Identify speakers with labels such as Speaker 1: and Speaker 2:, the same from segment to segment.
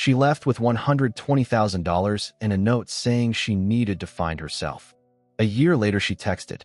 Speaker 1: She left with $120,000 and a note saying she needed to find herself. A year later she texted,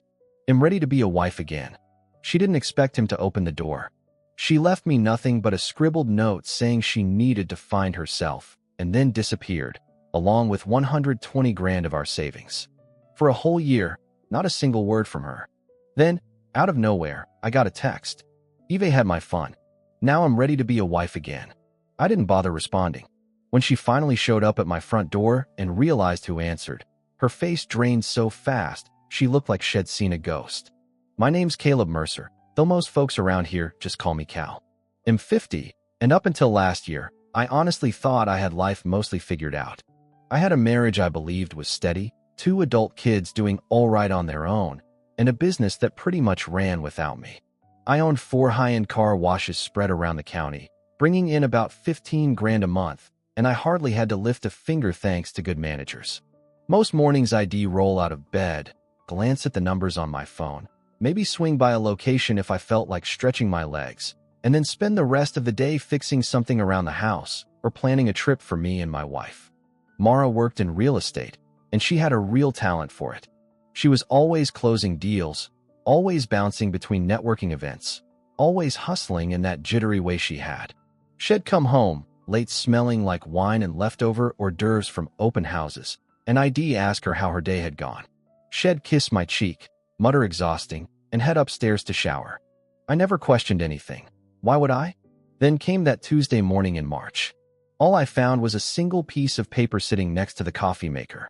Speaker 1: "I'm ready to be a wife again." She didn't expect him to open the door. She left me nothing but a scribbled note saying she needed to find herself, and then disappeared, along with 120 grand of our savings. For a whole year, not a single word from her. Then, out of nowhere, I got a text. "Eve had my fun. Now I'm ready to be a wife again." I didn't bother responding. When she finally showed up at my front door and realized who answered, her face drained so fast, she looked like she'd seen a ghost. "My name's Caleb Mercer, though most folks around here just call me Cal. I'm 50, and up until last year, I honestly thought I had life mostly figured out. I had a marriage I believed was steady, 2 adult kids doing all right on their own, and a business that pretty much ran without me. I owned 4 high-end car washes spread around the county, bringing in about 15 grand a month, and I hardly had to lift a finger thanks to good managers. Most mornings I'd roll out of bed, glance at the numbers on my phone, maybe swing by a location if I felt like stretching my legs, and then spend the rest of the day fixing something around the house or planning a trip for me and my wife. Mara worked in real estate, and she had a real talent for it. She was always closing deals, always bouncing between networking events, always hustling in that jittery way she had. She'd come home, late smelling like wine and leftover hors d'oeuvres from open houses, and I'd ask her how her day had gone. She'd kiss my cheek, mutter exhausting, and head upstairs to shower. I never questioned anything. Why would I? Then came that Tuesday morning in March. All I found was a single piece of paper sitting next to the coffee maker.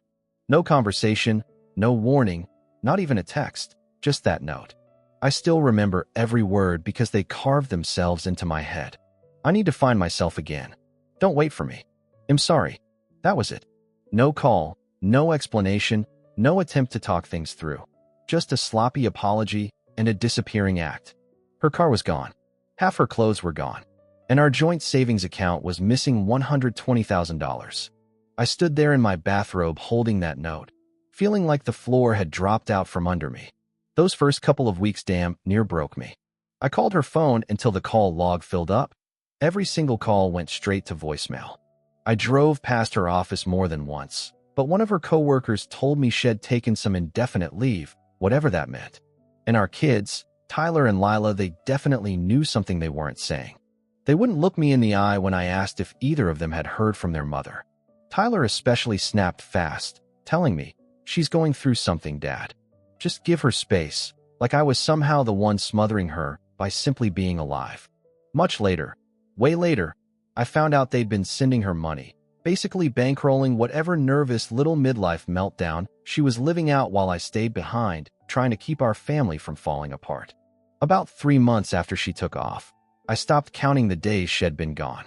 Speaker 1: No conversation, no warning, not even a text, just that note. I still remember every word because they carved themselves into my head. "I need to find myself again. Don't wait for me. I'm sorry." That was it. No call, no explanation, no attempt to talk things through. Just a sloppy apology and a disappearing act. Her car was gone. Half her clothes were gone. And our joint savings account was missing $120,000. I stood there in my bathrobe holding that note, feeling like the floor had dropped out from under me. Those first couple of weeks damn near broke me. I called her phone until the call log filled up. Every single call went straight to voicemail. I drove past her office more than once, but one of her coworkers told me she'd taken some indefinite leave, whatever that meant. And our kids, Tyler and Lila, they definitely knew something they weren't saying. They wouldn't look me in the eye when I asked if either of them had heard from their mother. Tyler especially snapped fast, telling me, "She's going through something, Dad. Just give her space," like I was somehow the one smothering her by simply being alive. Much later, way later, I found out they'd been sending her money, basically bankrolling whatever nervous little midlife meltdown she was living out while I stayed behind, trying to keep our family from falling apart. About 3 months after she took off, I stopped counting the days she'd been gone.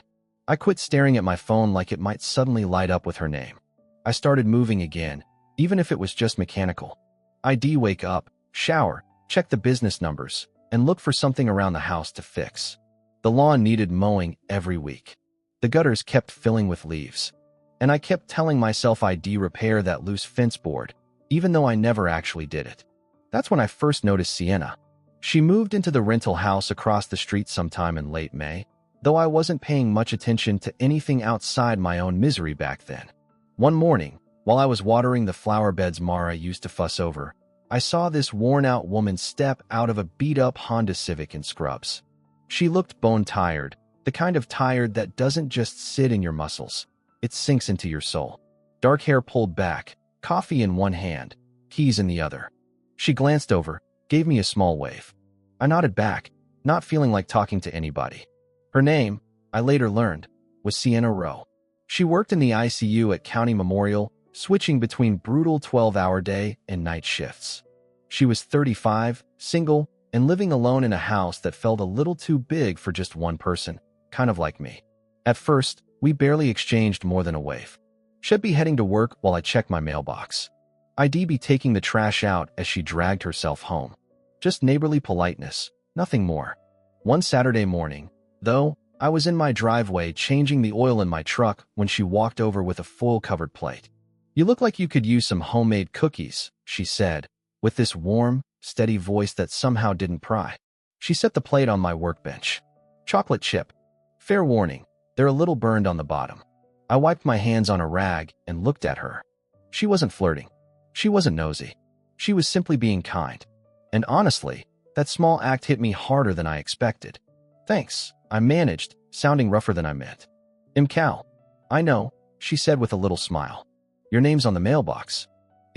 Speaker 1: I quit staring at my phone like it might suddenly light up with her name. I started moving again, even if it was just mechanical. I'd wake up, shower, check the business numbers, and look for something around the house to fix. The lawn needed mowing every week. The gutters kept filling with leaves. And I kept telling myself I'd repair that loose fence board, even though I never actually did it. That's when I first noticed Sienna. She moved into the rental house across the street sometime in late May, though I wasn't paying much attention to anything outside my own misery back then. One morning, while I was watering the flower beds Mara used to fuss over, I saw this worn-out woman step out of a beat-up Honda Civic in scrubs. She looked bone-tired, the kind of tired that doesn't just sit in your muscles, it sinks into your soul. Dark hair pulled back, coffee in one hand, keys in the other. She glanced over, gave me a small wave. I nodded back, not feeling like talking to anybody. Her name, I later learned, was Sienna Rowe. She worked in the ICU at County Memorial, switching between brutal 12-hour day and night shifts. She was 35, single, and living alone in a house that felt a little too big for just one person, kind of like me. At first, we barely exchanged more than a wave. She'd be heading to work while I checked my mailbox. I'd be taking the trash out as she dragged herself home. Just neighborly politeness, nothing more. One Saturday morning, though, I was in my driveway changing the oil in my truck when she walked over with a foil-covered plate. "You look like you could use some homemade cookies," she said, with this warm, steady voice that somehow didn't pry. She set the plate on my workbench. "Chocolate chip. Fair warning, they're a little burned on the bottom." I wiped my hands on a rag and looked at her. She wasn't flirting. She wasn't nosy. She was simply being kind. And honestly, that small act hit me harder than I expected. Thanks, I managed, sounding rougher than I meant. Cal. I know, she said with a little smile. Your name's on the mailbox.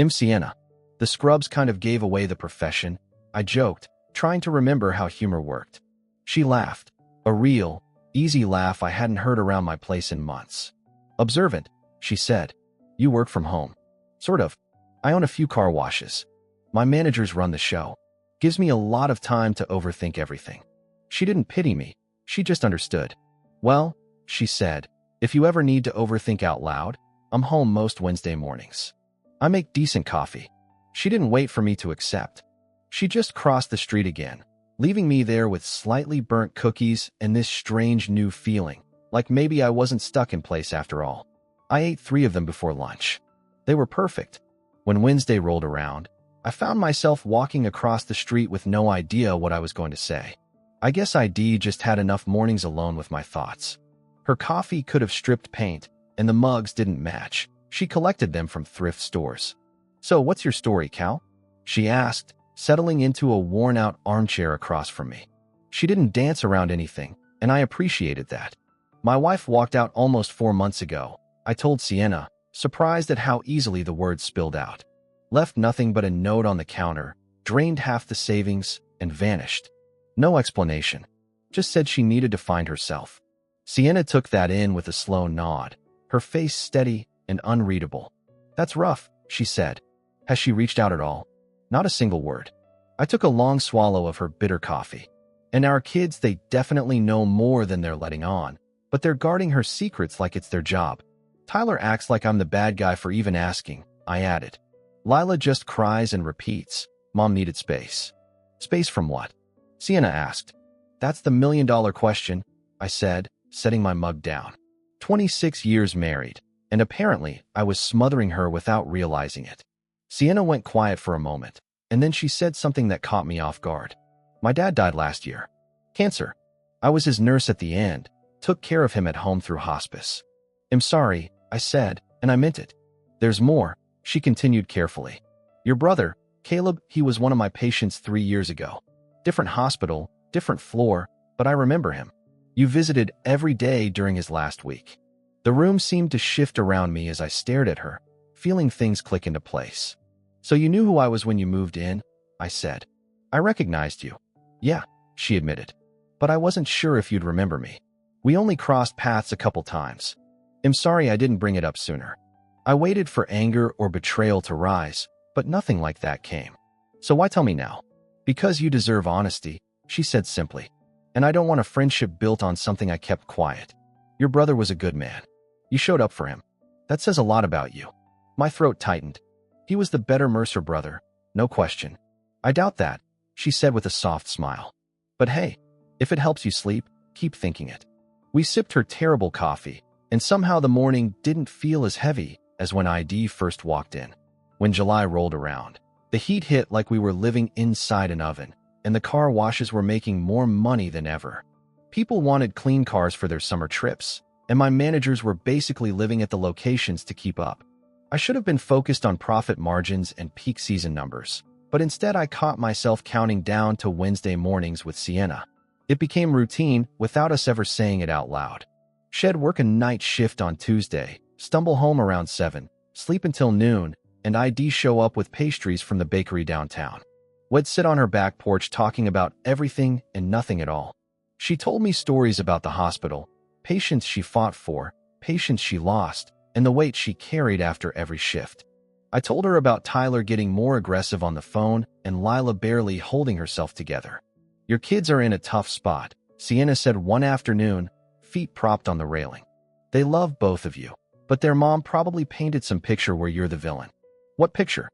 Speaker 1: Sienna. The scrubs kind of gave away the profession, I joked, trying to remember how humor worked. She laughed. A real, easy laugh I hadn't heard around my place in months. Observant, she said. You work from home. Sort of. I own a few car washes. My managers run the show. Gives me a lot of time to overthink everything. She didn't pity me. She just understood. Well, she said, if you ever need to overthink out loud, I'm home most Wednesday mornings. I make decent coffee. She didn't wait for me to accept. She just crossed the street again, leaving me there with slightly burnt cookies and this strange new feeling, like maybe I wasn't stuck in place after all. I ate 3 of them before lunch. They were perfect. When Wednesday rolled around, I found myself walking across the street with no idea what I was going to say. I guess ID just had enough mornings alone with my thoughts. Her coffee could have stripped paint, and the mugs didn't match. She collected them from thrift stores. So what's your story, Cal? She asked, settling into a worn-out armchair across from me. She didn't dance around anything, and I appreciated that. My wife walked out almost 4 months ago, I told Sienna, surprised at how easily the words spilled out. Left nothing but a note on the counter, drained half the savings, and vanished. No explanation. Just said she needed to find herself. Sienna took that in with a slow nod, her face steady and unreadable. That's rough, she said. Has she reached out at all? Not a single word. I took a long swallow of her bitter coffee. And our kids, they definitely know more than they're letting on, but they're guarding her secrets like it's their job. Tyler acts like I'm the bad guy for even asking, I added. Lila just cries and repeats, Mom needed space. Space from what? Sienna asked. That's the million-dollar question, I said, setting my mug down. 26 years married, and apparently I was smothering her without realizing it. Sienna went quiet for a moment, and then she said something that caught me off guard. My dad died last year. Cancer. I was his nurse at the end, took care of him at home through hospice. I'm sorry, I said, and I meant it. There's more, she continued carefully. Your brother, Caleb, he was one of my patients 3 years ago. Different hospital, different floor, but I remember him. You visited every day during his last week. The room seemed to shift around me as I stared at her, feeling things click into place. So you knew who I was when you moved in? I said. I recognized you. Yeah, she admitted. But I wasn't sure if you'd remember me. We only crossed paths a couple times. I'm sorry I didn't bring it up sooner. I waited for anger or betrayal to rise, but nothing like that came. So why tell me now? Because you deserve honesty, she said simply. And I don't want a friendship built on something I kept quiet. Your brother was a good man. You showed up for him. That says a lot about you. My throat tightened. He was the better Mercer brother, no question. I doubt that, she said with a soft smile. But hey, if it helps you sleep, keep thinking it. We sipped her terrible coffee, and somehow the morning didn't feel as heavy as when ID first walked in. When July rolled around, the heat hit like we were living inside an oven, and the car washes were making more money than ever. People wanted clean cars for their summer trips, and my managers were basically living at the locations to keep up. I should have been focused on profit margins and peak season numbers, but instead I caught myself counting down to Wednesday mornings with Sienna. It became routine without us ever saying it out loud. She'd work a night shift on Tuesday, stumble home around 7, sleep until noon, and ID show up with pastries from the bakery downtown. We'd sit on her back porch talking about everything and nothing at all. She told me stories about the hospital, patients she fought for, patients she lost, and the weight she carried after every shift. I told her about Tyler getting more aggressive on the phone and Lila barely holding herself together. Your kids are in a tough spot, Sienna said one afternoon, feet propped on the railing. They love both of you, but their mom probably painted some picture where you're the villain. What picture?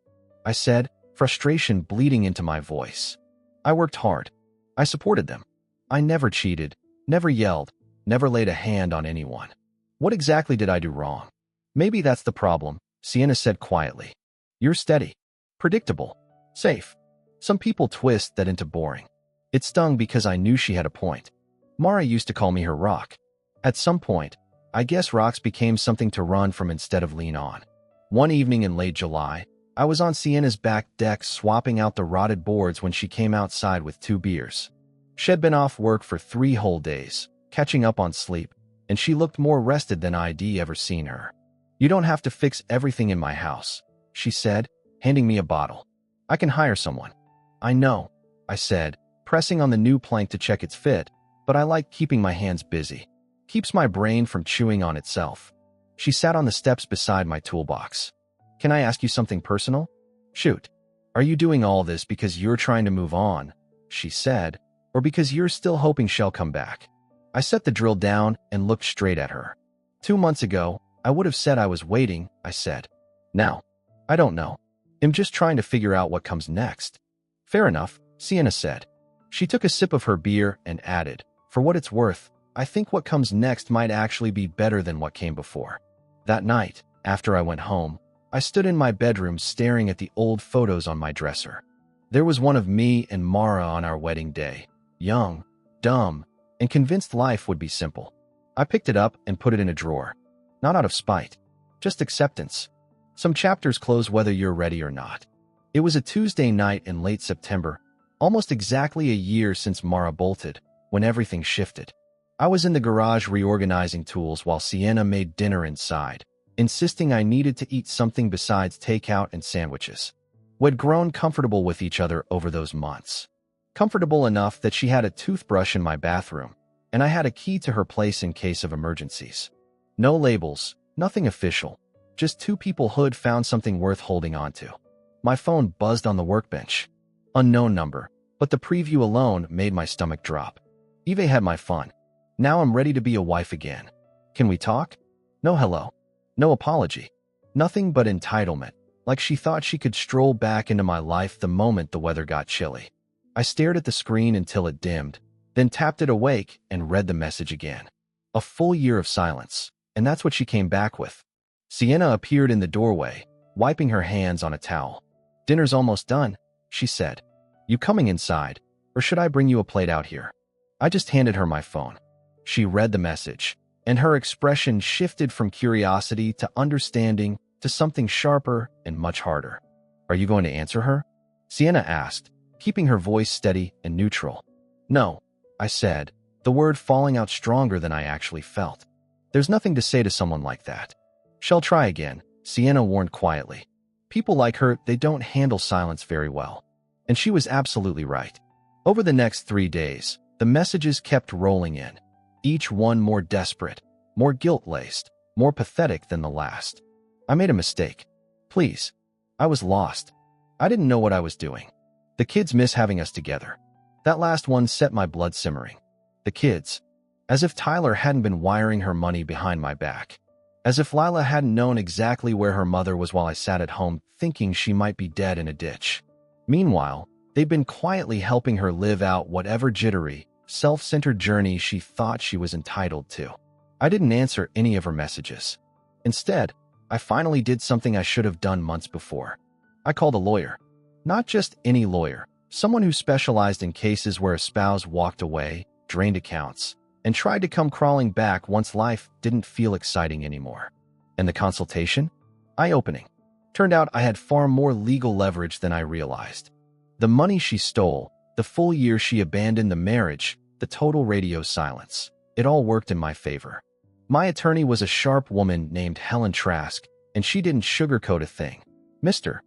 Speaker 1: I said, frustration bleeding into my voice. I worked hard. I supported them. I never cheated, never yelled, never laid a hand on anyone. What exactly did I do wrong? Maybe that's the problem, Sienna said quietly. You're steady, predictable, safe. Some people twist that into boring. It stung because I knew she had a point. Mara used to call me her rock. At some point, I guess rocks became something to run from instead of lean on. One evening in late July, I was on Sienna's back deck swapping out the rotted boards when she came outside with 2 beers. She'd been off work for 3 whole days, catching up on sleep, and she looked more rested than I'd ever seen her. "You don't have to fix everything in my house," she said, handing me a bottle. "I can hire someone." "I know," I said, pressing on the new plank to check its fit, "but I like keeping my hands busy. Keeps my brain from chewing on itself." She sat on the steps beside my toolbox. "Can I ask you something personal?" "Shoot." "Are you doing all this because you're trying to move on," she said, "or because you're still hoping she'll come back?" I set the drill down and looked straight at her. 2 months ago, I would have said I was waiting, I said. Now, I don't know. I'm just trying to figure out what comes next. "Fair enough," Sienna said. She took a sip of her beer and added, "For what it's worth, I think what comes next might actually be better than what came before." That night, after I went home, I stood in my bedroom staring at the old photos on my dresser. There was one of me and Mara on our wedding day, young, dumb, and convinced life would be simple. I picked it up and put it in a drawer. Not out of spite, just acceptance. Some chapters close whether you're ready or not. It was a Tuesday night in late September, almost exactly a year since Mara bolted, when everything shifted. I was in the garage reorganizing tools while Sienna made dinner inside, insisting I needed to eat something besides takeout and sandwiches. We'd grown comfortable with each other over those months. Comfortable enough that she had a toothbrush in my bathroom, and I had a key to her place in case of emergencies. No labels, nothing official, just 2 people who'd found something worth holding on to. My phone buzzed on the workbench. Unknown number, but the preview alone made my stomach drop. Eve had my fun. Now I'm ready to be a wife again. "Can we talk?" No hello. No apology. Nothing but entitlement, like she thought she could stroll back into my life the moment the weather got chilly. I stared at the screen until it dimmed, then tapped it awake and read the message again. A full year of silence, and that's what she came back with. Sienna appeared in the doorway, wiping her hands on a towel. "Dinner's almost done," she said. "You coming inside, or should I bring you a plate out here?" I just handed her my phone. She read the message, and her expression shifted from curiosity to understanding to something sharper and much harder. "Are you going to answer her?" Sienna asked, keeping her voice steady and neutral. "No," I said, the word falling out stronger than I actually felt. "There's nothing to say to someone like that." "She'll try again," Sienna warned quietly. "People like her, they don't handle silence very well." And she was absolutely right. Over the next 3 days, the messages kept rolling in, each one more desperate, more guilt-laced, more pathetic than the last. I made a mistake. Please. I was lost. I didn't know what I was doing. The kids miss having us together. That last one set my blood simmering. The kids. As if Tyler hadn't been wiring her money behind my back. As if Lila hadn't known exactly where her mother was while I sat at home thinking she might be dead in a ditch. Meanwhile, they'd been quietly helping her live out whatever jittery, self-centered journey she thought she was entitled to. I didn't answer any of her messages. Instead, I finally did something I should have done months before. I called a lawyer. Not just any lawyer, someone who specialized in cases where a spouse walked away, drained accounts, and tried to come crawling back once life didn't feel exciting anymore. And the consultation? Eye-opening. Turned out I had far more legal leverage than I realized. The money she stole, the full year she abandoned the marriage, the total radio silence. It all worked in my favor. My attorney was a sharp woman named Helen Trask, and she didn't sugarcoat a thing. "Mr.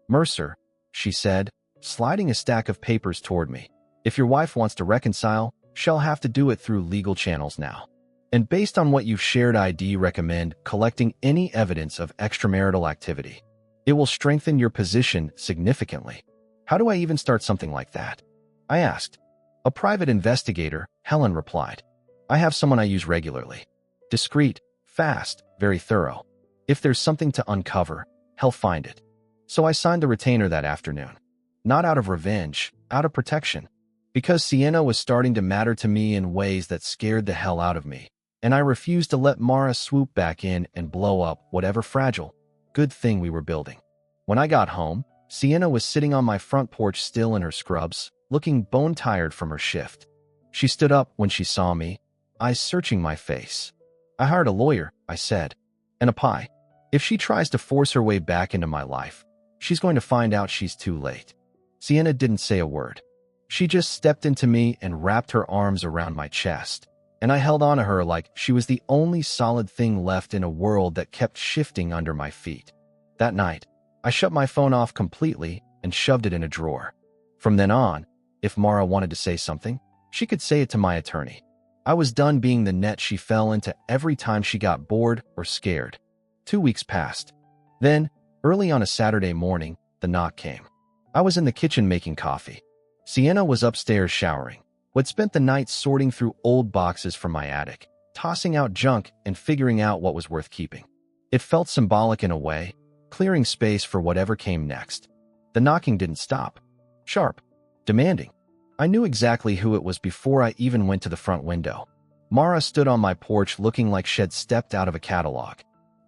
Speaker 1: Mercer," she said, sliding a stack of papers toward me. "If your wife wants to reconcile, she'll have to do it through legal channels now. And based on what you've shared, I'd recommend collecting any evidence of extramarital activity. It will strengthen your position significantly." "How do I even start something like that?" I asked. "A private investigator," Helen replied. "I have someone I use regularly. Discreet, fast, very thorough. If there's something to uncover, he'll find it." So I signed the retainer that afternoon. Not out of revenge, out of protection. Because Sienna was starting to matter to me in ways that scared the hell out of me, and I refused to let Mara swoop back in and blow up whatever fragile, good thing we were building. When I got home, Sienna was sitting on my front porch still in her scrubs, looking bone-tired from her shift. She stood up when she saw me, eyes searching my face. I hired a lawyer, I said. And a pie. If she tries to force her way back into my life, she's going to find out she's too late. Sienna didn't say a word. She just stepped into me and wrapped her arms around my chest, and I held on to her like she was the only solid thing left in a world that kept shifting under my feet. That night, I shut my phone off completely and shoved it in a drawer. From then on, if Mara wanted to say something, she could say it to my attorney. I was done being the net she fell into every time she got bored or scared. 2 weeks passed. Then, early on a Saturday morning, the knock came. I was in the kitchen making coffee. Sienna was upstairs showering. We'd spent the night sorting through old boxes from my attic, tossing out junk and figuring out what was worth keeping. It felt symbolic in a way, clearing space for whatever came next. The knocking didn't stop. Sharp. Demanding. I knew exactly who it was before I even went to the front window. Mara stood on my porch looking like she'd stepped out of a catalog.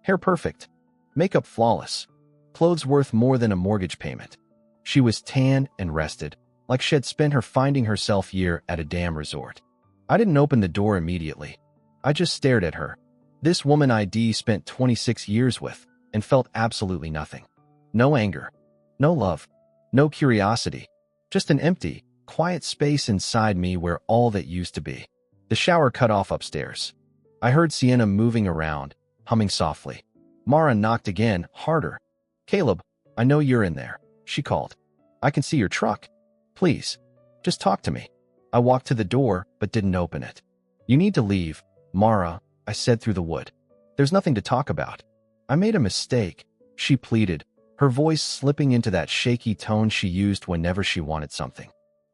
Speaker 1: Hair perfect. Makeup flawless. Clothes worth more than a mortgage payment. She was tan and rested, like she'd spent her finding herself year at a damn resort. I didn't open the door immediately. I just stared at her. This woman I'd spent 26 years with and felt absolutely nothing. No anger. No love. No curiosity. Just an empty, quiet space inside me where all that used to be. The shower cut off upstairs. I heard Sienna moving around, humming softly. Mara knocked again, harder. Caleb, I know you're in there, she called. I can see your truck. Please, just talk to me. I walked to the door, but didn't open it. You need to leave, Mara, I said through the wood. There's nothing to talk about. I made a mistake, she pleaded, her voice slipping into that shaky tone she used whenever she wanted something.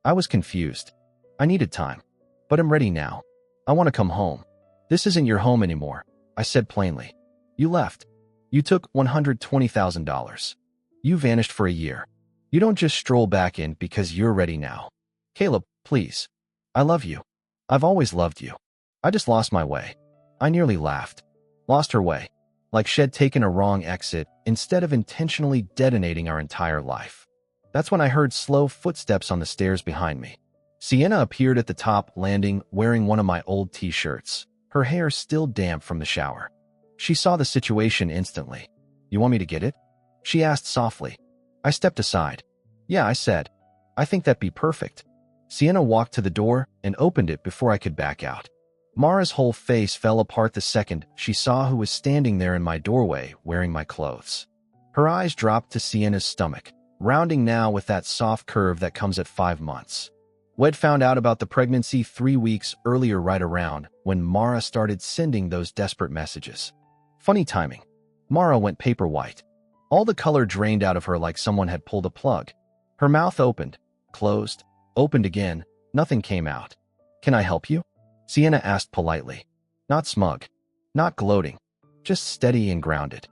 Speaker 1: I was confused. I needed time. But I'm ready now. I want to come home. This isn't your home anymore, I said plainly. You left. You took $120,000. You vanished for a year. You don't just stroll back in because you're ready now. Caleb, please. I love you. I've always loved you. I just lost my way. I nearly laughed. Lost her way. Like she'd taken a wrong exit instead of intentionally detonating our entire life. That's when I heard slow footsteps on the stairs behind me. Sienna appeared at the top landing wearing one of my old t-shirts, her hair still damp from the shower. She saw the situation instantly. You want me to get it? She asked softly. I stepped aside. Yeah, I said. I think that'd be perfect. Sienna walked to the door and opened it before I could back out. Mara's whole face fell apart the second she saw who was standing there in my doorway wearing my clothes. Her eyes dropped to Sienna's stomach, rounding now with that soft curve that comes at 5 months. We'd found out about the pregnancy 3 weeks earlier, right around when Mara started sending those desperate messages. Funny timing. Mara went paper white. All the color drained out of her like someone had pulled a plug. Her mouth opened, closed, opened again. Nothing came out. Can I help you? Sienna asked politely. Not smug. Not gloating. Just steady and grounded.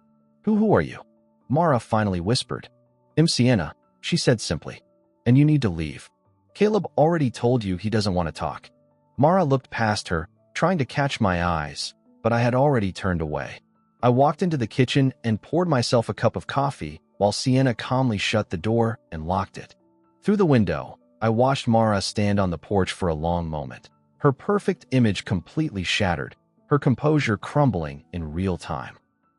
Speaker 1: Who are you? Mara finally whispered. I'm Sienna, she said simply. And you need to leave. Caleb already told you he doesn't want to talk. Mara looked past her, trying to catch my eyes, but I had already turned away. I walked into the kitchen and poured myself a cup of coffee while Sienna calmly shut the door and locked it. Through the window, I watched Mara stand on the porch for a long moment, her perfect image completely shattered, her composure crumbling in real time.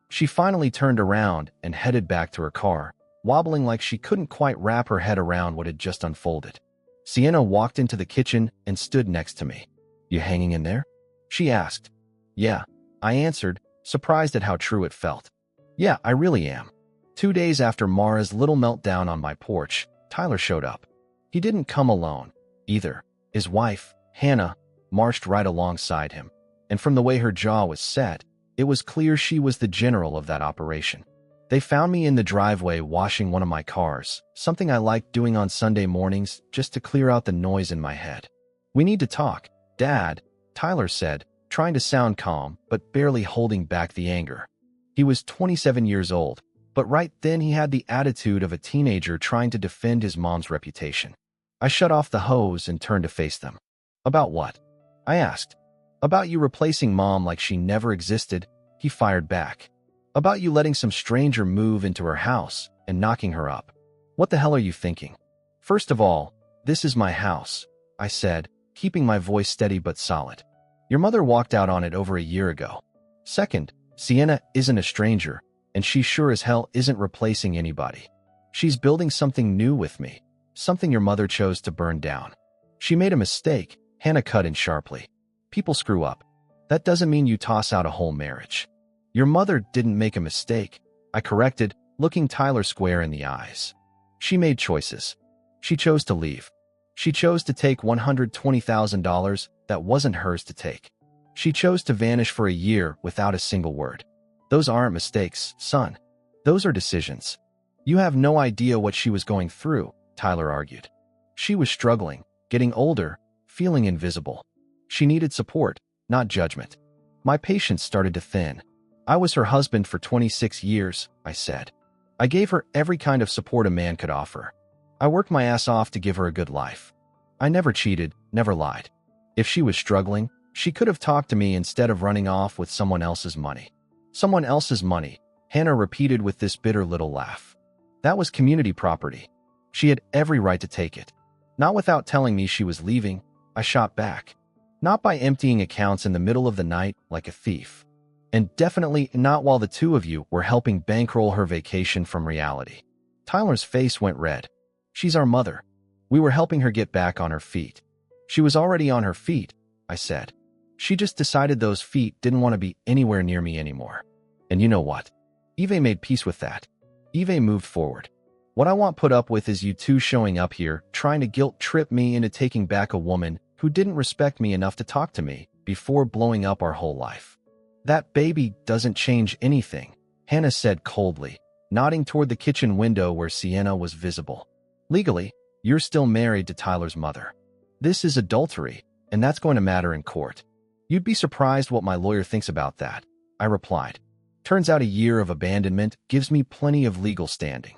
Speaker 1: She finally turned around and headed back to her car, wobbling like she couldn't quite wrap her head around what had just unfolded. Sienna walked into the kitchen and stood next to me. You hanging in there? She asked. Yeah, I answered, surprised at how true it felt. Yeah, I really am. 2 days after Mara's little meltdown on my porch, Tyler showed up. He didn't come alone, either. His wife, Hannah, marched right alongside him, and from the way her jaw was set, it was clear she was the general of that operation. They found me in the driveway washing one of my cars, something I liked doing on Sunday mornings just to clear out the noise in my head. We need to talk, Dad, Tyler said, trying to sound calm but barely holding back the anger. He was 27 years old, but right then he had the attitude of a teenager trying to defend his mom's reputation. I shut off the hose and turned to face them. About what? I asked. About you replacing Mom like she never existed, he fired back. About you letting some stranger move into her house and knocking her up. What the hell are you thinking? First of all, this is my house, I said, keeping my voice steady but solid. Your mother walked out on it over a year ago. Second, Sienna isn't a stranger, and she sure as hell isn't replacing anybody. She's building something new with me, something your mother chose to burn down. She made a mistake, Hannah cut in sharply. People screw up. That doesn't mean you toss out a whole marriage. Your mother didn't make a mistake, I corrected, looking Tyler square in the eyes. She made choices. She chose to leave. She chose to take $120,000 that wasn't hers to take. She chose to vanish for a year without a single word. Those aren't mistakes, son. Those are decisions. You have no idea what she was going through, Tyler argued. She was struggling, getting older, feeling invisible. She needed support, not judgment. My patience started to thin. I was her husband for 26 years, I said. I gave her every kind of support a man could offer. I worked my ass off to give her a good life. I never cheated, never lied. If she was struggling, she could have talked to me instead of running off with someone else's money. Someone else's money, Hannah repeated with this bitter little laugh. That was community property. She had every right to take it. Not without telling me she was leaving, I shot back. Not by emptying accounts in the middle of the night like a thief. And definitely not while the two of you were helping bankroll her vacation from reality. Tyler's face went red. She's our mother. We were helping her get back on her feet. She was already on her feet, I said. She just decided those feet didn't want to be anywhere near me anymore. And you know what? Eve made peace with that. Eve moved forward. What I want put up with is you two showing up here, trying to guilt trip me into taking back a woman who didn't respect me enough to talk to me before blowing up our whole life. That baby doesn't change anything, Hannah said coldly, nodding toward the kitchen window where Sienna was visible. Legally, you're still married to Tyler's mother. This is adultery, and that's going to matter in court. You'd be surprised what my lawyer thinks about that, I replied. Turns out a year of abandonment gives me plenty of legal standing.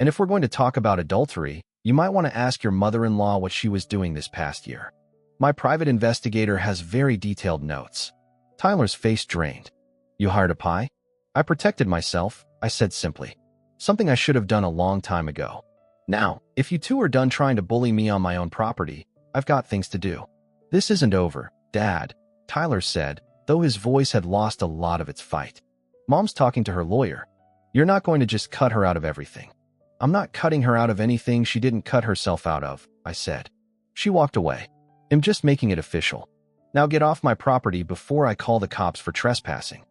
Speaker 1: And if we're going to talk about adultery, you might want to ask your mother-in-law what she was doing this past year. My private investigator has very detailed notes. Tyler's face drained. You hired a pie? I protected myself, I said simply. Something I should have done a long time ago. Now, if you two are done trying to bully me on my own property, I've got things to do. This isn't over, Dad, Tyler said, though his voice had lost a lot of its fight. Mom's talking to her lawyer. You're not going to just cut her out of everything. I'm not cutting her out of anything she didn't cut herself out of, I said. She walked away. I'm just making it official. Now get off my property before I call the cops for trespassing.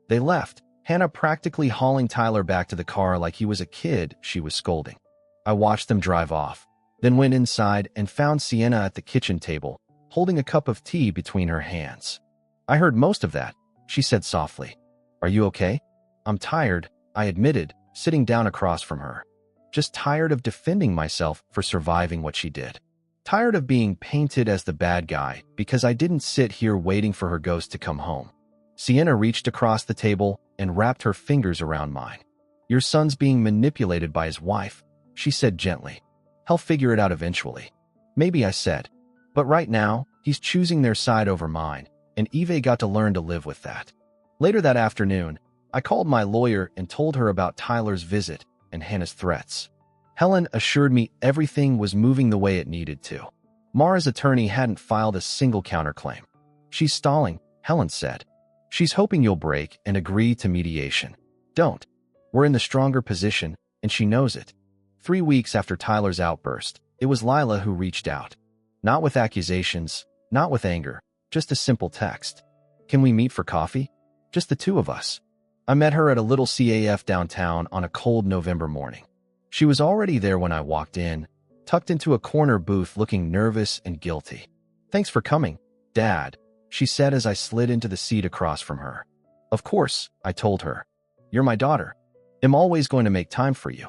Speaker 1: They left, Hannah practically hauling Tyler back to the car like he was a kid she was scolding. I watched them drive off, then went inside and found Sienna at the kitchen table, holding a cup of tea between her hands. I heard most of that, she said softly. Are you okay? I'm tired, I admitted, sitting down across from her. Just tired of defending myself for surviving what she did. Tired of being painted as the bad guy because I didn't sit here waiting for her ghost to come home. Sienna reached across the table and wrapped her fingers around mine. Your son's being manipulated by his wife, she said gently. He'll figure it out eventually. Maybe, I said. But right now, he's choosing their side over mine, and Eve got to learn to live with that. Later that afternoon, I called my lawyer and told her about Tyler's visit and Hannah's threats. Helen assured me everything was moving the way it needed to. Mara's attorney hadn't filed a single counterclaim. She's stalling, Helen said. She's hoping you'll break and agree to mediation. Don't. We're in the stronger position, and she knows it. 3 weeks after Tyler's outburst, it was Lila who reached out. Not with accusations, not with anger, just a simple text. Can we meet for coffee? Just the two of us. I met her at a little CAF downtown on a cold November morning. She was already there when I walked in, tucked into a corner booth looking nervous and guilty. Thanks for coming, Dad, she said as I slid into the seat across from her. Of course, I told her. You're my daughter. I'm always going to make time for you.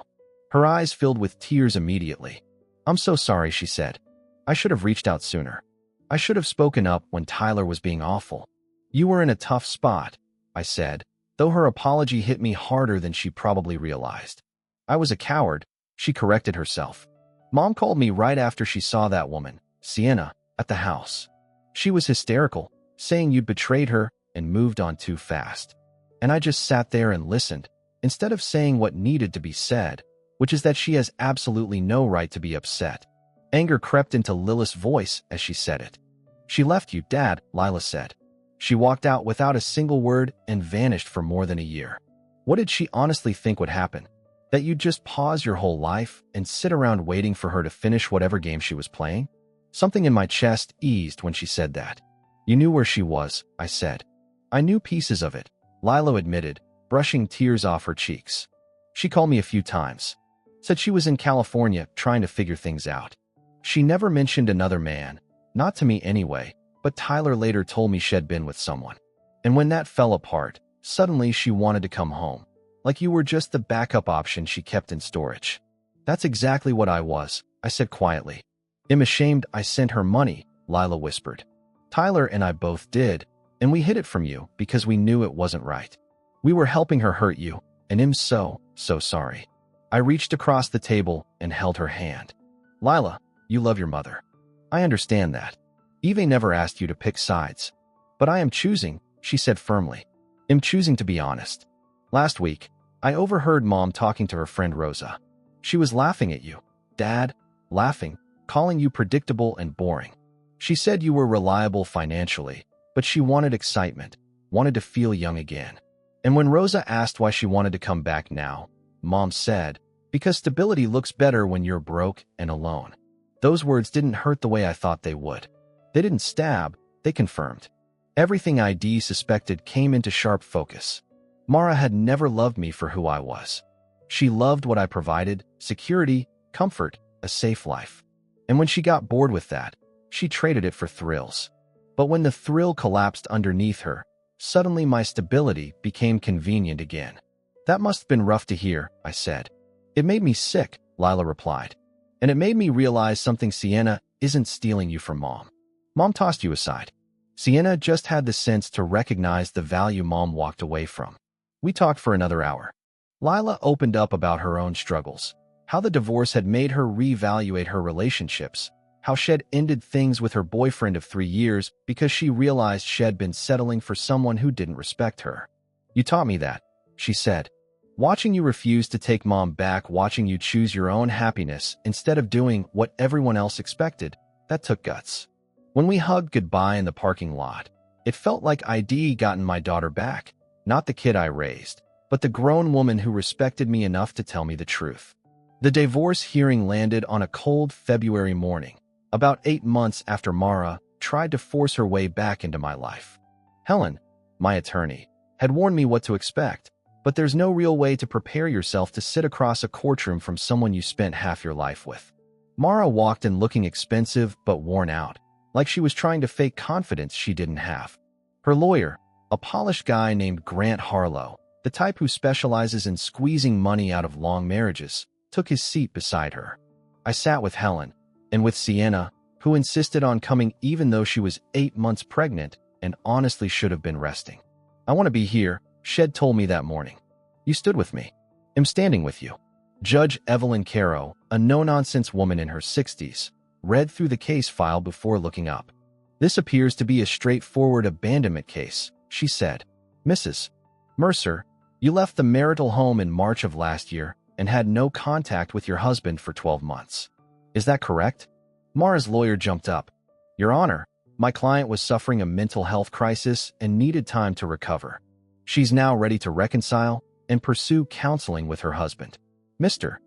Speaker 1: Her eyes filled with tears immediately. I'm so sorry, she said. I should have reached out sooner. I should have spoken up when Tyler was being awful. You were in a tough spot, I said, though her apology hit me harder than she probably realized. I was a coward, she corrected herself. Mom called me right after she saw that woman, Sienna, at the house. She was hysterical, saying you'd betrayed her and moved on too fast. And I just sat there and listened, instead of saying what needed to be said, which is that she has absolutely no right to be upset. Anger crept into Lilith's voice as she said it. She left you, Dad, Lila said. She walked out without a single word and vanished for more than a year. What did she honestly think would happen? That you'd just pause your whole life and sit around waiting for her to finish whatever game she was playing? Something in my chest eased when she said that. You knew where she was, I said. I knew pieces of it, Lila admitted, brushing tears off her cheeks. She called me a few times. Said she was in California trying to figure things out. She never mentioned another man, not to me anyway, but Tyler later told me she'd been with someone. And when that fell apart, suddenly she wanted to come home. Like you were just the backup option she kept in storage. That's exactly what I was, I said quietly. I'm ashamed I sent her money, Lila whispered. Tyler and I both did, and we hid it from you because we knew it wasn't right. We were helping her hurt you, and I'm so sorry. I reached across the table and held her hand. Lila, you love your mother. I understand that. Eve never asked you to pick sides. But I am choosing, she said firmly. I'm choosing to be honest. Last week, I overheard Mom talking to her friend Rosa. She was laughing at you, Dad, laughing, calling you predictable and boring. She said you were reliable financially, but she wanted excitement, wanted to feel young again. And when Rosa asked why she wanted to come back now, Mom said, because stability looks better when you're broke and alone. Those words didn't hurt the way I thought they would. They didn't stab, they confirmed. Everything I suspected came into sharp focus. Mara had never loved me for who I was. She loved what I provided, security, comfort, a safe life. And when she got bored with that, she traded it for thrills. But when the thrill collapsed underneath her, suddenly my stability became convenient again. That must have been rough to hear, I said. It made me sick, Lila replied. And it made me realize something. Sienna isn't stealing you from Mom. Mom tossed you aside. Sienna just had the sense to recognize the value Mom walked away from. We talked for another hour. Lila opened up about her own struggles, how the divorce had made her reevaluate her relationships, how she'd ended things with her boyfriend of 3 years because she realized she'd been settling for someone who didn't respect her. You taught me that, she said. Watching you refuse to take Mom back, watching you choose your own happiness instead of doing what everyone else expected, that took guts. When we hugged goodbye in the parking lot, it felt like I'd gotten my daughter back, not the kid I raised, but the grown woman who respected me enough to tell me the truth. The divorce hearing landed on a cold February morning, about 8 months after Mara tried to force her way back into my life. Helen, my attorney, had warned me what to expect, but there's no real way to prepare yourself to sit across a courtroom from someone you spent half your life with. Mara walked in looking expensive but worn out, like she was trying to fake confidence she didn't have. Her lawyer, a polished guy named Grant Harlow, the type who specializes in squeezing money out of long marriages, took his seat beside her. I sat with Helen, and with Sienna, who insisted on coming even though she was 8 months pregnant and honestly should have been resting. I want to be here, Shed told me that morning. You stood with me. I'm standing with you. Judge Evelyn Caro, a no-nonsense woman in her 60s, read through the case file before looking up. This appears to be a straightforward abandonment case, she said. Mrs. Mercer, you left the marital home in March of last year and had no contact with your husband for 12 months. Is that correct? Mara's lawyer jumped up. Your Honor, my client was suffering a mental health crisis and needed time to recover. She's now ready to reconcile and pursue counseling with her husband. Mr.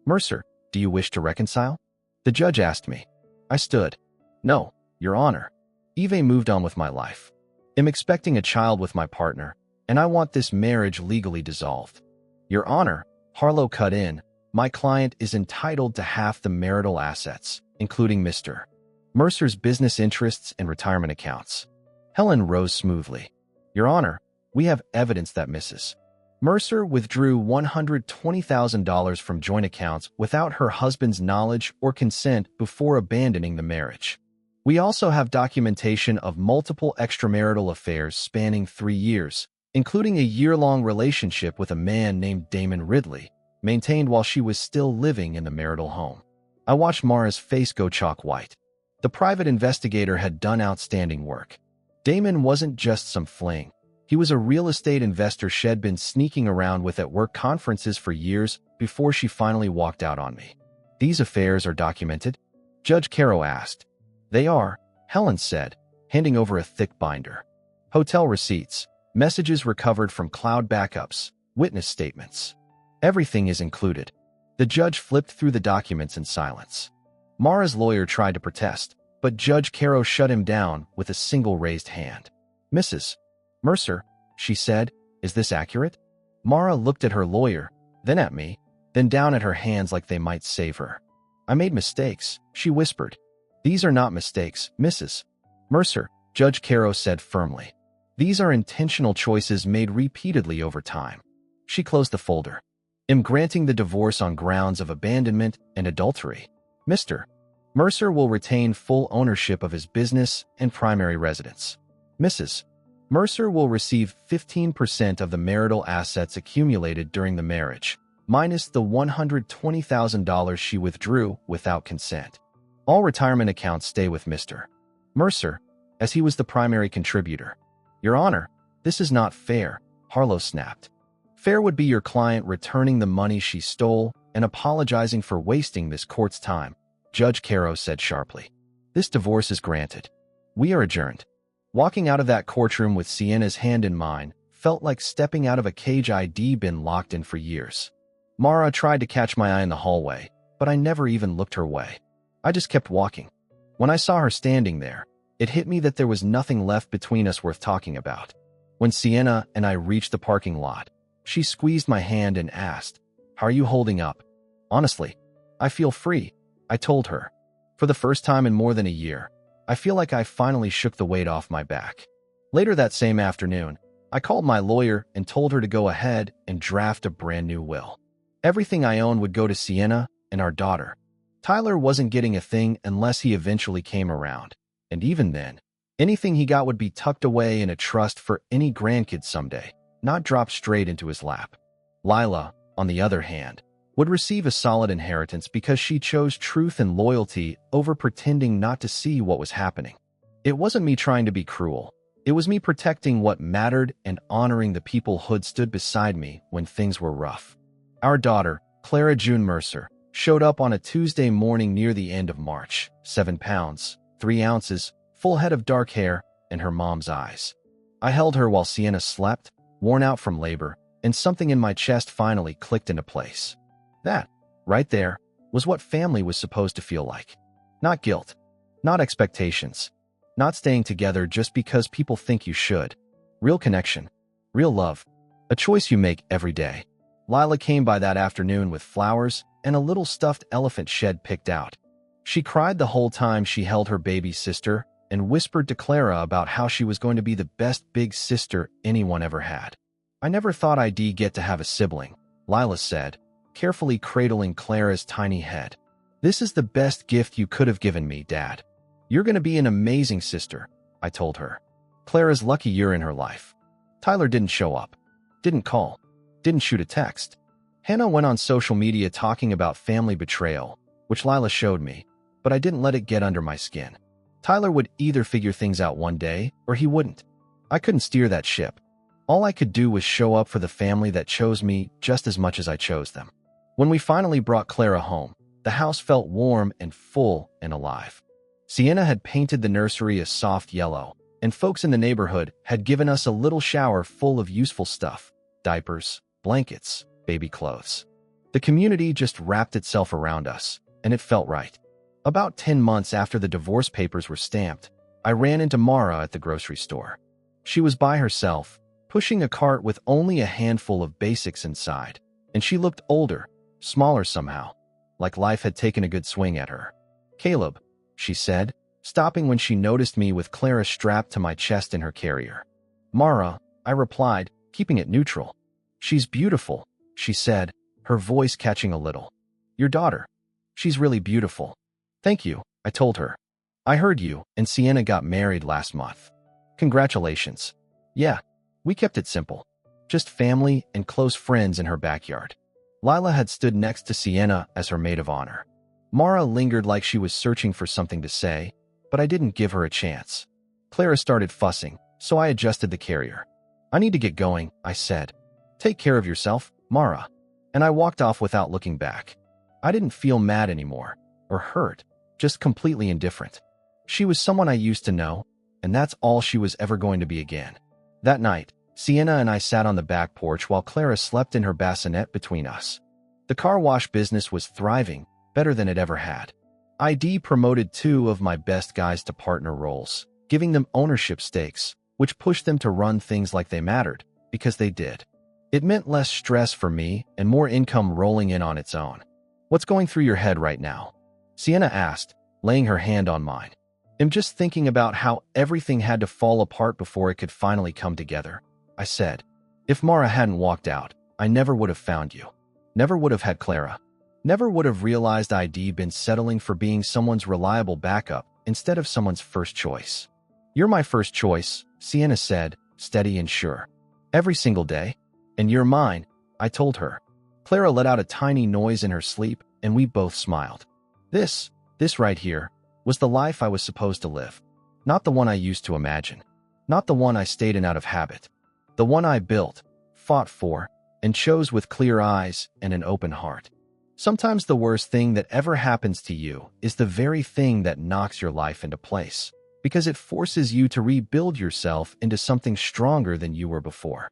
Speaker 1: Mercer, do you wish to reconcile? The judge asked me. I stood. No, Your Honor. Eve moved on with my life. I'm expecting a child with my partner, and I want this marriage legally dissolved. Your Honor, Harlow cut in, my client is entitled to half the marital assets, including Mr. Mercer's business interests and retirement accounts. Helen rose smoothly. Your Honor, we have evidence that Mrs. Mercer withdrew $120,000 from joint accounts without her husband's knowledge or consent before abandoning the marriage. We also have documentation of multiple extramarital affairs spanning 3 years, including a year-long relationship with a man named Damon Ridley, maintained while she was still living in the marital home. I watched Mara's face go chalk white. The private investigator had done outstanding work. Damon wasn't just some fling. He was a real estate investor she'd been sneaking around with at work conferences for years before she finally walked out on me. These affairs are documented? Judge Caro asked. They are, Helen said, handing over a thick binder. Hotel receipts, messages recovered from cloud backups, witness statements. Everything is included. The judge flipped through the documents in silence. Mara's lawyer tried to protest, but Judge Caro shut him down with a single raised hand. "Mrs. Mercer," she said, "is this accurate?" Mara looked at her lawyer, then at me, then down at her hands like they might save her. "I made mistakes," she whispered. "These are not mistakes, Mrs. Mercer," Judge Caro said firmly. "These are intentional choices made repeatedly over time." She closed the folder. "Am granting the divorce on grounds of abandonment and adultery. Mr. Mercer will retain full ownership of his business and primary residence. Mrs. Mercer will receive 15% of the marital assets accumulated during the marriage, minus the $120,000 she withdrew without consent. All retirement accounts stay with Mr. Mercer, as he was the primary contributor." "Your Honor, this is not fair," Harlow snapped. "Fair would be your client returning the money she stole and apologizing for wasting this court's time," Judge Caro said sharply. "This divorce is granted. We are adjourned." Walking out of that courtroom with Sienna's hand in mine felt like stepping out of a cage I'd been locked in for years. Mara tried to catch my eye in the hallway, but I never even looked her way. I just kept walking. When I saw her standing there, it hit me that there was nothing left between us worth talking about. When Sienna and I reached the parking lot, she squeezed my hand and asked, "How are you holding up?" "Honestly, I feel free," I told her. "For the first time in more than a year, I feel like I finally shook the weight off my back." Later that same afternoon, I called my lawyer and told her to go ahead and draft a brand new will. Everything I owned would go to Sienna and our daughter. Tyler wasn't getting a thing unless he eventually came around, and even then, anything he got would be tucked away in a trust for any grandkids someday, not dropped straight into his lap. Lila, on the other hand, would receive a solid inheritance because she chose truth and loyalty over pretending not to see what was happening. It wasn't me trying to be cruel. It was me protecting what mattered and honoring the people who'd stood beside me when things were rough. Our daughter, Clara June Mercer, showed up on a Tuesday morning near the end of March, 7 pounds, 3 ounces, full head of dark hair, and her mom's eyes. I held her while Sienna slept, worn out from labor, and something in my chest finally clicked into place. That, right there, was what family was supposed to feel like. Not guilt, not expectations, not staying together just because people think you should. Real connection, real love, a choice you make every day. Lila came by that afternoon with flowers and a little stuffed elephant shed picked out. She cried the whole time she held her baby sister and whispered to Clara about how she was going to be the best big sister anyone ever had. "I never thought I'd get to have a sibling," Lila said, carefully cradling Clara's tiny head. "This is the best gift you could have given me, Dad. You're going to be an amazing sister," I told her. "Clara's lucky you're in her life." Tyler didn't show up, didn't call, didn't shoot a text. Hannah went on social media talking about family betrayal, which Lila showed me, but I didn't let it get under my skin. Tyler would either figure things out one day or he wouldn't. I couldn't steer that ship. All I could do was show up for the family that chose me just as much as I chose them. When we finally brought Clara home, the house felt warm and full and alive. Sienna had painted the nursery a soft yellow, and folks in the neighborhood had given us a little shower full of useful stuff: diapers, blankets, baby clothes. The community just wrapped itself around us, and it felt right. About 10 months after the divorce papers were stamped, I ran into Mara at the grocery store. She was by herself, pushing a cart with only a handful of basics inside, and she looked older, smaller somehow, like life had taken a good swing at her. "Caleb," she said, stopping when she noticed me with Clara strapped to my chest in her carrier. "Mara," I replied, keeping it neutral. "She's beautiful," she said, her voice catching a little. "Your daughter. She's really beautiful." "Thank you," I told her. "I heard you and Sienna got married last month. Congratulations." "Yeah, we kept it simple. Just family and close friends in her backyard." Lila had stood next to Sienna as her maid of honor. Mara lingered like she was searching for something to say, but I didn't give her a chance. Clara started fussing, so I adjusted the carrier. "I need to get going," I said. "Take care of yourself, Mara." And I walked off without looking back. I didn't feel mad anymore, or hurt, just completely indifferent. She was someone I used to know, and that's all she was ever going to be again. That night, Sienna and I sat on the back porch while Clara slept in her bassinet between us. The car wash business was thriving, better than it ever had. ID promoted 2 of my best guys to partner roles, giving them ownership stakes, which pushed them to run things like they mattered, because they did. It meant less stress for me and more income rolling in on its own. "What's going through your head right now?" Sienna asked, laying her hand on mine. "I'm just thinking about how everything had to fall apart before it could finally come together," I said. "If Mara hadn't walked out, I never would have found you. Never would have had Clara. Never would have realized I'd been settling for being someone's reliable backup instead of someone's first choice." "You're my first choice," Sienna said, steady and sure. "Every single day. And you're mine," I told her. Clara let out a tiny noise in her sleep, and we both smiled. This right here, was the life I was supposed to live. Not the one I used to imagine. Not the one I stayed in out of habit. The one I built, fought for, and chose with clear eyes and an open heart. Sometimes the worst thing that ever happens to you is the very thing that knocks your life into place, because it forces you to rebuild yourself into something stronger than you were before.